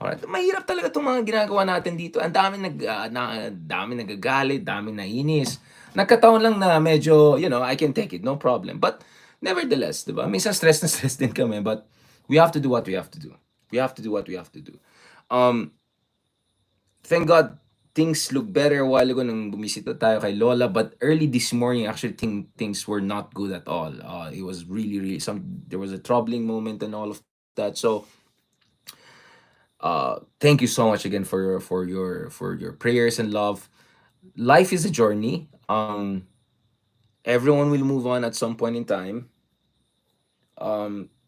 Alright, mahirap talaga itong mga ginagawa natin dito. Ang dami nagagalit, dami nainis. Nagkataon lang na medyo, I can take it, no problem. But nevertheless, di ba? Minsan stress na stress din kami, but we have to do what we have to do. We have to do what we have to do. Thank God, things look better a while ago nung bumisita tayo kay Lola, but early this morning, actually, things were not good at all. It was really, really, there was a troubling moment and all of that. So, thank you so much again for your prayers and love. Life is a journey. Everyone will move on at some point in time.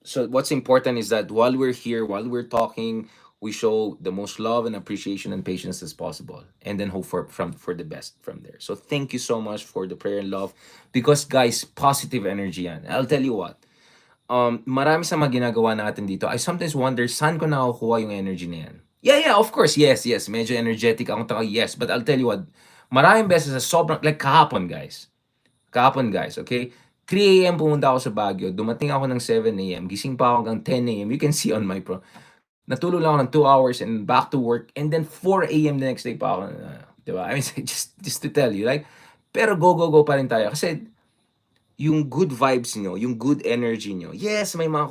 So what's important is that while we're here, while we're talking, we show the most love and appreciation and patience as possible, and then hope for the best from there. So thank you so much for the prayer and love, because guys, positive energy yan. I'll tell you what. Marami sa mga ginagawa natin dito, I sometimes wonder saan ko nakukuha yung energy na yan. Yeah, of course, yes. Medyo energetic akong tao, yes. But I'll tell you what, maraming beses sa sobrang, like kahapon, guys, okay? 3 a.m. pumunta ako sa Baguio, dumating ako ng 7 a.m., gising pa ako hanggang 10 a.m. You can see on my natulog lang ako ng 2 hours and back to work, and then 4 a.m. the next day pa ako, diba? I mean, just to tell you, like, pero go pa rin tayo. Kasi, yung good vibes nyo, yung good energy nyo, yes, may mga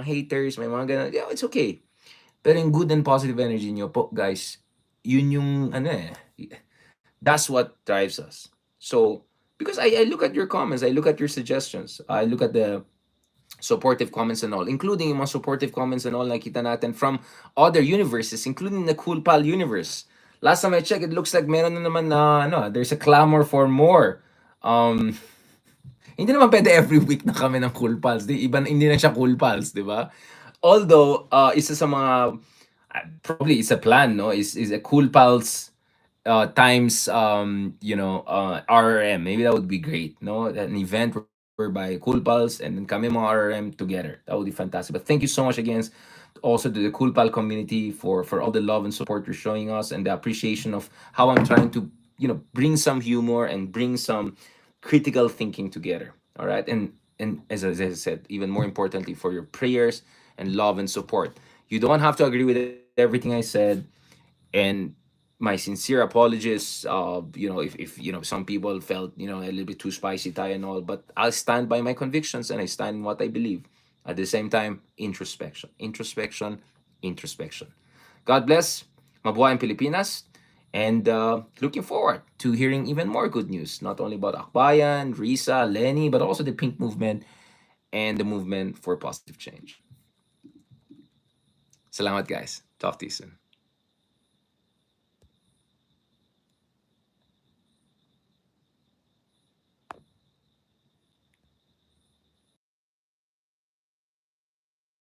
haters, may mga ganun, yeah, it's okay. Pero yung good and positive energy nyo po, guys, yun yung, that's what drives us. So, because I look at your comments, I look at your suggestions, I look at the supportive comments and all, including yung mga supportive comments and all nakita natin from other universes, including the Cool Pal universe. Last time I checked, it looks like meron na naman na, there's a clamor for more. Hindi naman pwede every week na kami ng Cool Pals. Hindi na siya Cool Pals, di ba? Although, isa sa mga, probably it's a plan, no? Is a Cool Pals times RRM. Maybe that would be great, no? An event whereby Cool Pals and then kami mga RRM together. That would be fantastic. But thank you so much again, also to the Cool Pal community for all the love and support you're showing us, and the appreciation of how I'm trying to bring some humor and bring some critical thinking together. All right, and as I said, even more importantly, for your prayers and love and support. You don't have to agree with everything I said, and my sincere apologies. If some people felt a little bit too spicy tayo and all, but I'll stand by my convictions and I stand in what I believe. At the same time, introspection. God bless. Mabuhay ang Pilipinas. And looking forward to hearing even more good news, not only about Akbayan, Risa, Lenny, but also the Pink Movement and the movement for positive change. Salamat, guys. Talk to you soon.